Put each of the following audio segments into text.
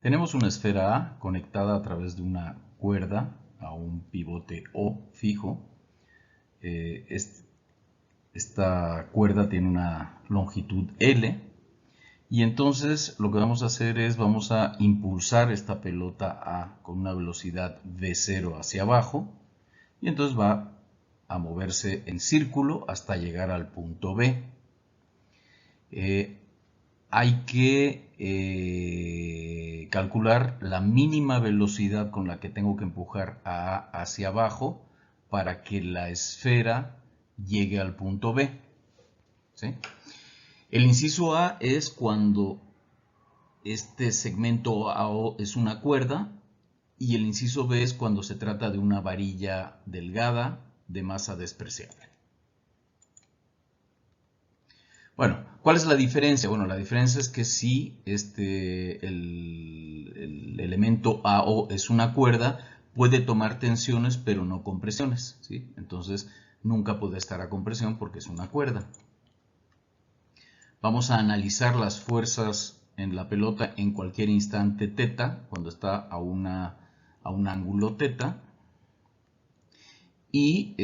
Tenemos una esfera A conectada a través de una cuerda a un pivote O fijo. Esta cuerda tiene una longitud L y entonces lo que vamos a hacer es vamos a impulsar esta pelota A con una velocidad V0 hacia abajo y entonces va a moverse en círculo hasta llegar al punto B. Hay que calcular la mínima velocidad con la que tengo que empujar a A hacia abajo para que la esfera llegue al punto B. ¿Sí? El inciso A es cuando este segmento AO es una cuerda y el inciso B es cuando se trata de una varilla delgada de masa despreciable. Bueno, ¿cuál es la diferencia? Bueno, la diferencia es que si el elemento AO es una cuerda, puede tomar tensiones pero no compresiones, ¿sí? Entonces nunca puede estar a compresión porque es una cuerda. Vamos a analizar las fuerzas en la pelota en cualquier instante θ, cuando está a un ángulo θ. Y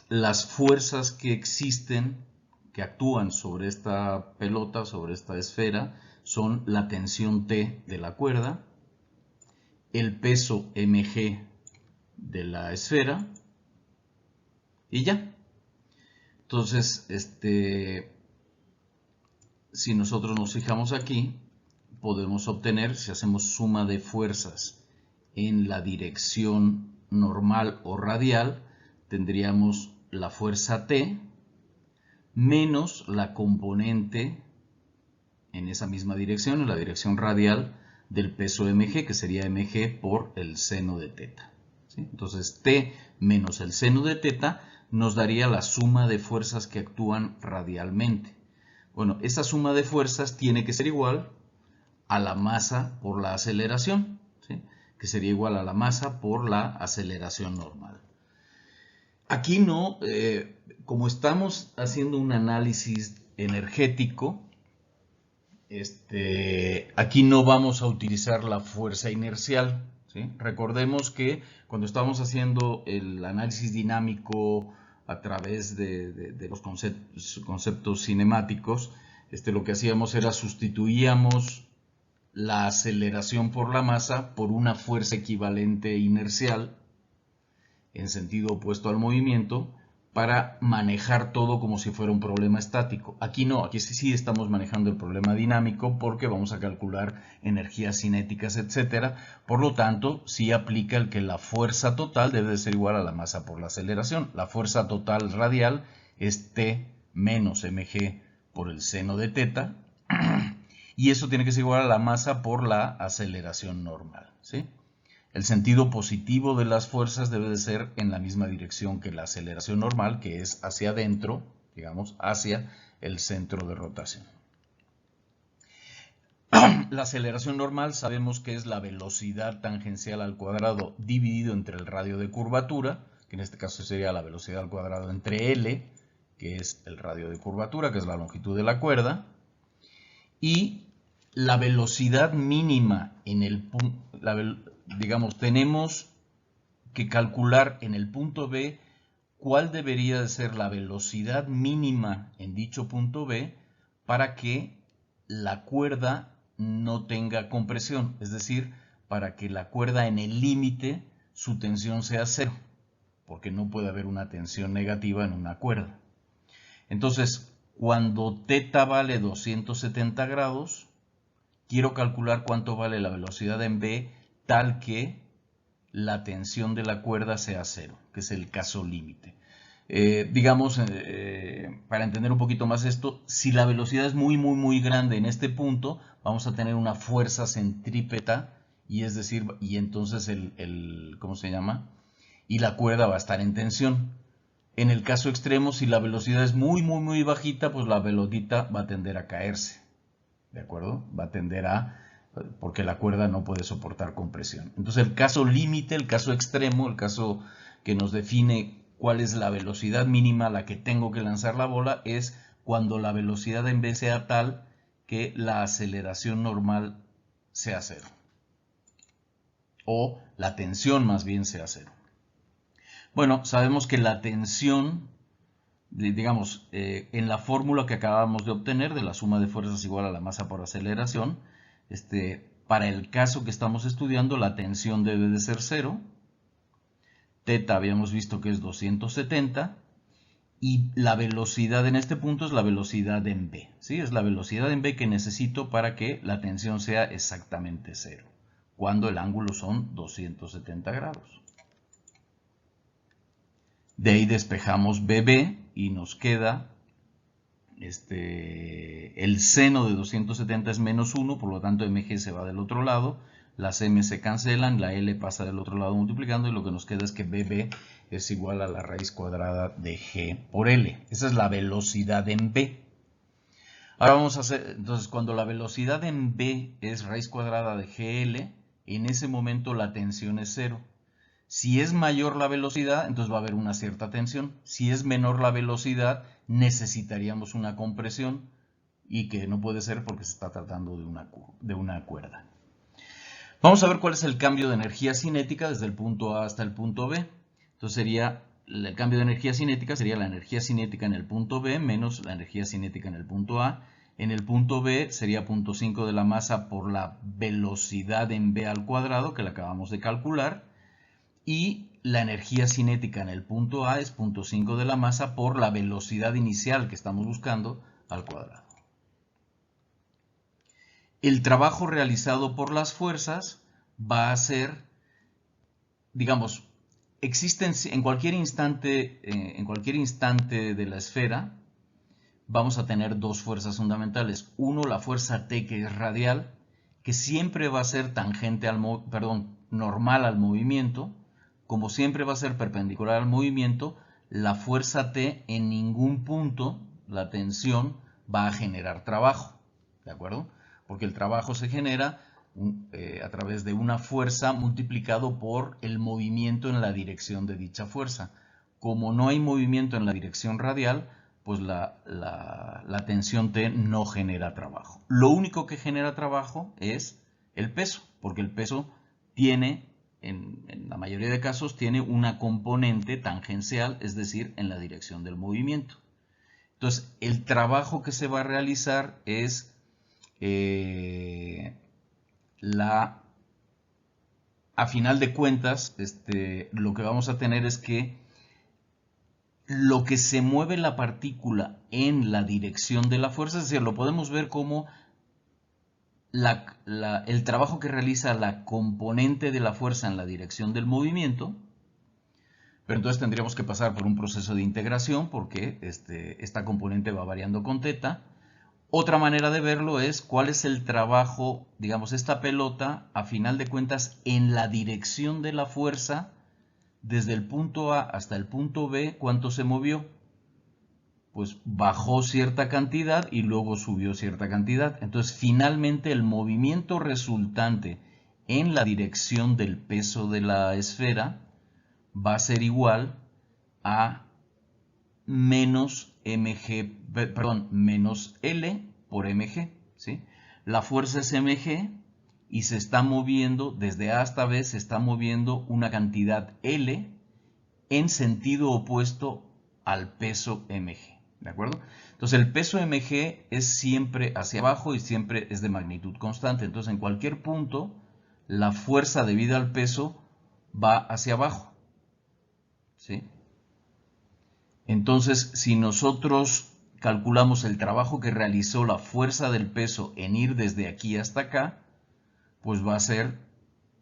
las fuerzas que existen, que actúan sobre esta pelota, sobre esta esfera, son la tensión T de la cuerda, el peso mg de la esfera y ya. Entonces, si nosotros nos fijamos aquí, podemos obtener, si hacemos suma de fuerzas en la dirección normal o radial, tendríamos la fuerza T menos la componente en esa misma dirección, en la dirección radial, del peso mg, que sería mg por el seno de θ. ¿Sí? Entonces T menos el seno de θ nos daría la suma de fuerzas que actúan radialmente. Bueno, esa suma de fuerzas tiene que ser igual a la masa por la aceleración, ¿sí? Que sería igual a la masa por la aceleración normal. Aquí no, como estamos haciendo un análisis energético, aquí no vamos a utilizar la fuerza inercial, ¿sí? Recordemos que cuando estamos haciendo el análisis dinámico a través de los conceptos cinemáticos, lo que hacíamos era sustituíamos la aceleración por la masa por una fuerza equivalente inercial en sentido opuesto al movimiento para manejar todo como si fuera un problema estático. Aquí no, aquí sí estamos manejando el problema dinámico porque vamos a calcular energías cinéticas, etc. Por lo tanto, sí aplica el que la fuerza total debe de ser igual a la masa por la aceleración. La fuerza total radial es T menos mg por el seno de θ y eso tiene que ser igual a la masa por la aceleración normal, ¿sí? El sentido positivo de las fuerzas debe de ser en la misma dirección que la aceleración normal, que es hacia adentro, digamos, hacia el centro de rotación. La aceleración normal sabemos que es la velocidad tangencial al cuadrado dividido entre el radio de curvatura, que en este caso sería la velocidad al cuadrado entre L, que es el radio de curvatura, que es la longitud de la cuerda, y la velocidad mínima en el punto, digamos, tenemos que calcular en el punto B cuál debería de ser la velocidad mínima en dicho punto B para que la cuerda no tenga compresión, es decir, para que la cuerda en el límite su tensión sea cero, porque no puede haber una tensión negativa en una cuerda. Entonces, cuando θ vale 270 grados, quiero calcular cuánto vale la velocidad en B tal que la tensión de la cuerda sea cero, que es el caso límite. Digamos, para entender un poquito más esto, si la velocidad es muy grande en este punto, vamos a tener una fuerza centrípeta y es decir, y entonces ¿cómo se llama? Y la cuerda va a estar en tensión. En el caso extremo, si la velocidad es muy bajita, pues la pelotita va a tender a caerse. ¿De acuerdo? Va a tender porque la cuerda no puede soportar compresión. Entonces el caso límite, el caso extremo, el caso que nos define cuál es la velocidad mínima a la que tengo que lanzar la bola es cuando la velocidad en B sea tal que la aceleración normal sea cero. O la tensión más bien sea cero. Bueno, sabemos que la tensión, digamos, en la fórmula que acabamos de obtener de la suma de fuerzas igual a la masa por aceleración, para el caso que estamos estudiando, la tensión debe de ser cero. Teta habíamos visto que es 270. Y la velocidad en este punto es la velocidad en v, ¿sí? Es la velocidad en v que necesito para que la tensión sea exactamente cero, cuando el ángulo son 270 grados. De ahí despejamos BB y nos queda el seno de 270 es menos 1, por lo tanto mg se va del otro lado, las m se cancelan, la L pasa del otro lado multiplicando y lo que nos queda es que BB es igual a la raíz cuadrada de G por L. Esa es la velocidad en V. Ahora vamos a hacer, entonces cuando la velocidad en V es raíz cuadrada de GL, en ese momento la tensión es cero. Si es mayor la velocidad, entonces va a haber una cierta tensión. Si es menor la velocidad, necesitaríamos una compresión y que no puede ser porque se está tratando de una cuerda. Vamos a ver cuál es el cambio de energía cinética desde el punto A hasta el punto B. Entonces el cambio de energía cinética sería la energía cinética en el punto B menos la energía cinética en el punto A. En el punto B sería 0.5 de la masa por la velocidad en V al cuadrado, que la acabamos de calcular. Y la energía cinética en el punto A es 0.5 de la masa por la velocidad inicial que estamos buscando al cuadrado. El trabajo realizado por las fuerzas va a ser, digamos, existen en cualquier instante de la esfera, vamos a tener dos fuerzas fundamentales. Uno, la fuerza T, que es radial, que siempre va a ser tangente normal al movimiento. Como siempre va a ser perpendicular al movimiento, la fuerza T en ningún punto, la tensión, va a generar trabajo. ¿De acuerdo? Porque el trabajo se genera a través de una fuerza multiplicado por el movimiento en la dirección de dicha fuerza. Como no hay movimiento en la dirección radial, pues la tensión T no genera trabajo. Lo único que genera trabajo es el peso, porque el peso tiene, en la mayoría de casos, tiene una componente tangencial, es decir, en la dirección del movimiento. Entonces, el trabajo que se va a realizar es a final de cuentas, lo que vamos a tener es que lo que se mueve la partícula en la dirección de la fuerza, es decir, lo podemos ver como el trabajo que realiza la componente de la fuerza en la dirección del movimiento, pero entonces tendríamos que pasar por un proceso de integración porque esta componente va variando con θ. Otra manera de verlo es cuál es el trabajo, digamos, esta pelota, a final de cuentas, en la dirección de la fuerza, desde el punto A hasta el punto B, ¿cuánto se movió? Pues bajó cierta cantidad y luego subió cierta cantidad. Entonces, finalmente, el movimiento resultante en la dirección del peso de la esfera va a ser igual a menos L por mg, ¿sí? La fuerza es mg y se está moviendo, desde A hasta B, se está moviendo una cantidad L en sentido opuesto al peso mg, ¿de acuerdo? Entonces el peso mg es siempre hacia abajo y siempre es de magnitud constante. Entonces en cualquier punto la fuerza debida al peso va hacia abajo, ¿sí? Entonces, si nosotros calculamos el trabajo que realizó la fuerza del peso en ir desde aquí hasta acá, pues va a ser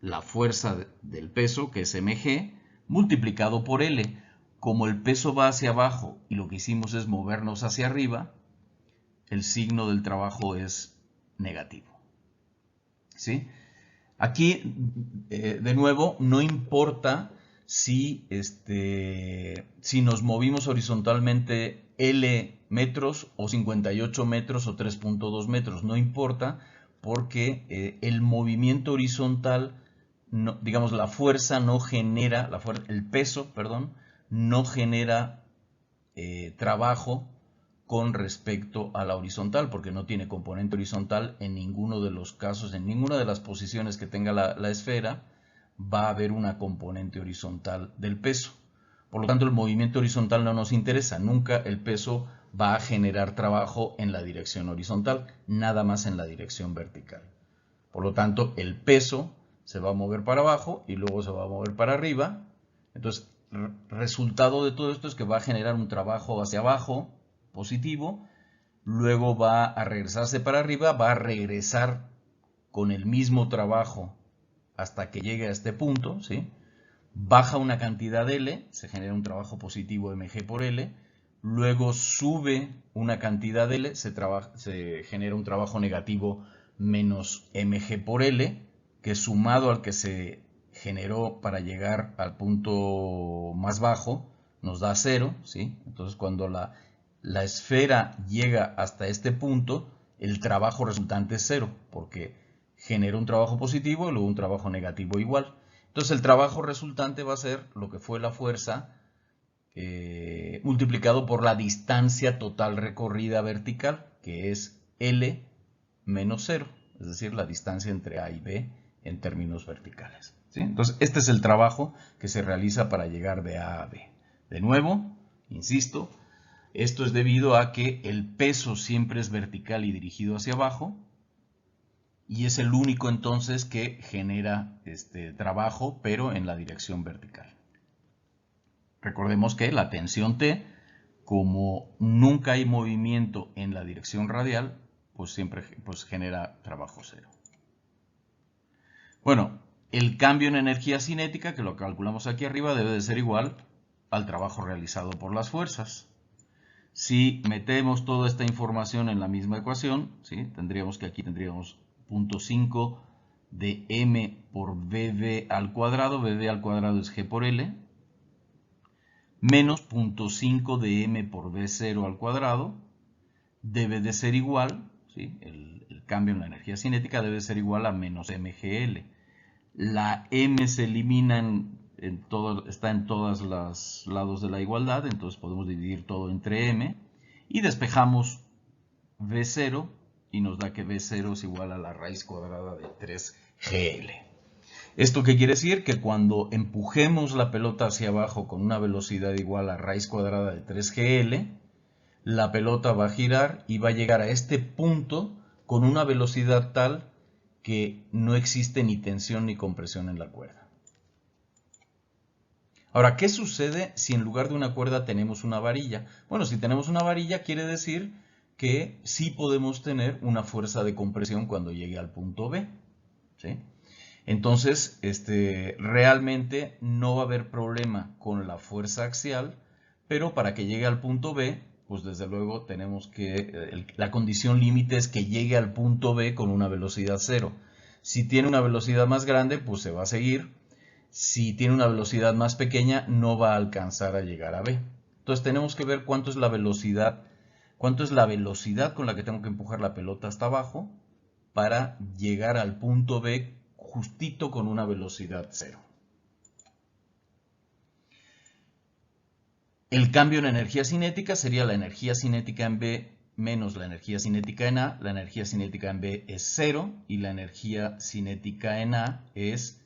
la fuerza del peso, que es mg, multiplicado por L. Como el peso va hacia abajo y lo que hicimos es movernos hacia arriba, el signo del trabajo es negativo, ¿sí? Aquí, de nuevo, no importa si nos movimos horizontalmente L metros o 58 metros o 3.2 metros, no importa, porque el movimiento horizontal, digamos, la fuerza no genera, el peso, perdón, no genera trabajo con respecto a la horizontal, porque no tiene componente horizontal en ninguno de los casos, en ninguna de las posiciones que tenga la esfera, va a haber una componente horizontal del peso. Por lo tanto, el movimiento horizontal no nos interesa. Nunca el peso va a generar trabajo en la dirección horizontal, nada más en la dirección vertical. Por lo tanto, el peso se va a mover para abajo y luego se va a mover para arriba. Entonces, resultado de todo esto es que va a generar un trabajo hacia abajo positivo, luego va a regresarse para arriba, va a regresar con el mismo trabajo hasta que llegue a este punto, ¿sí? Baja una cantidad L, se genera un trabajo positivo mg por L, luego sube una cantidad L, se genera un trabajo negativo menos mg por L, que sumado al que se generó para llegar al punto más bajo, nos da 0, ¿sí? Entonces cuando la esfera llega hasta este punto, el trabajo resultante es 0, porque genera un trabajo positivo y luego un trabajo negativo igual. Entonces el trabajo resultante va a ser lo que fue la fuerza multiplicado por la distancia total recorrida vertical, que es L menos 0, es decir, la distancia entre A y B en términos verticales, ¿sí? Entonces este es el trabajo que se realiza para llegar de A a B. De nuevo, insisto, esto es debido a que el peso siempre es vertical y dirigido hacia abajo, y es el único entonces que genera este trabajo, pero en la dirección vertical. Recordemos que la tensión T, como nunca hay movimiento en la dirección radial, pues siempre genera trabajo 0. Bueno, el cambio en energía cinética, que lo calculamos aquí arriba, debe de ser igual al trabajo realizado por las fuerzas. Si metemos toda esta información en la misma ecuación, ¿sí? Tendríamos que aquí tendríamos 0.5 de m por vv al cuadrado es g por L, menos 0.5 de m por v0 al cuadrado, debe de ser igual, ¿sí? El cambio en la energía cinética debe ser igual a menos mgl. La m se elimina está en todos los lados de la igualdad, entonces podemos dividir todo entre m y despejamos v0 y nos da que v0 es igual a la raíz cuadrada de 3gl. ¿Esto qué quiere decir? Que cuando empujemos la pelota hacia abajo con una velocidad igual a raíz cuadrada de 3gl, la pelota va a girar y va a llegar a este punto con una velocidad tal que no existe ni tensión ni compresión en la cuerda. Ahora, ¿qué sucede si en lugar de una cuerda tenemos una varilla? Bueno, si tenemos una varilla quiere decir que sí podemos tener una fuerza de compresión cuando llegue al punto B, ¿sí? Entonces, realmente no va a haber problema con la fuerza axial, pero para que llegue al punto B, pues desde luego tenemos que, la condición límite es que llegue al punto B con una velocidad 0. Si tiene una velocidad más grande, pues se va a seguir. Si tiene una velocidad más pequeña, no va a alcanzar a llegar a B. Entonces tenemos que ver cuánto es la velocidad con la que tengo que empujar la pelota hasta abajo para llegar al punto B justito con una velocidad 0. El cambio en energía cinética sería la energía cinética en B menos la energía cinética en A. La energía cinética en B es 0 y la energía cinética en A es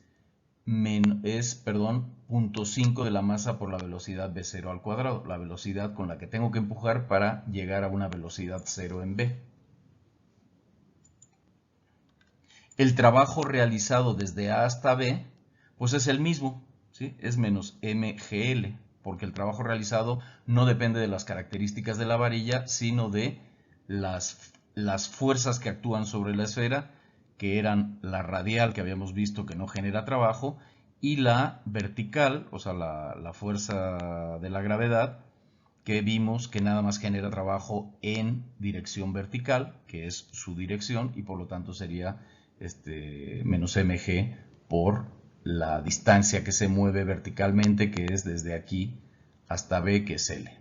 0.5 de la masa por la velocidad v0 al cuadrado, la velocidad con la que tengo que empujar para llegar a una velocidad 0 en B. El trabajo realizado desde A hasta B, pues es el mismo, ¿sí? Es menos mgl, porque el trabajo realizado no depende de las características de la varilla, sino de las fuerzas que actúan sobre la esfera, que eran la radial, que habíamos visto que no genera trabajo, y la vertical, o sea, la fuerza de la gravedad, que vimos que nada más genera trabajo en dirección vertical, que es su dirección, y por lo tanto sería menos mg por la distancia que se mueve verticalmente, que es desde aquí hasta B, que es L.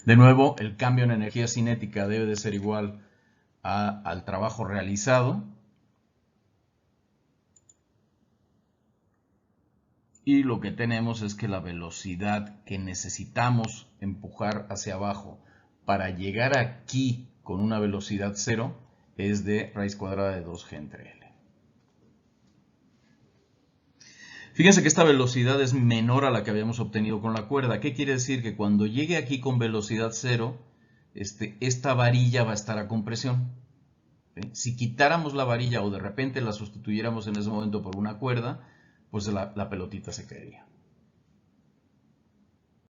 De nuevo, el cambio en energía cinética debe de ser igual al trabajo realizado. Y lo que tenemos es que la velocidad que necesitamos empujar hacia abajo para llegar aquí con una velocidad 0 es de raíz cuadrada de 2g entre L. Fíjense que esta velocidad es menor a la que habíamos obtenido con la cuerda. ¿Qué quiere decir? Que cuando llegue aquí con velocidad 0, esta varilla va a estar a compresión. ¿Sí? Si quitáramos la varilla o de repente la sustituyéramos en ese momento por una cuerda, pues la pelotita se caería.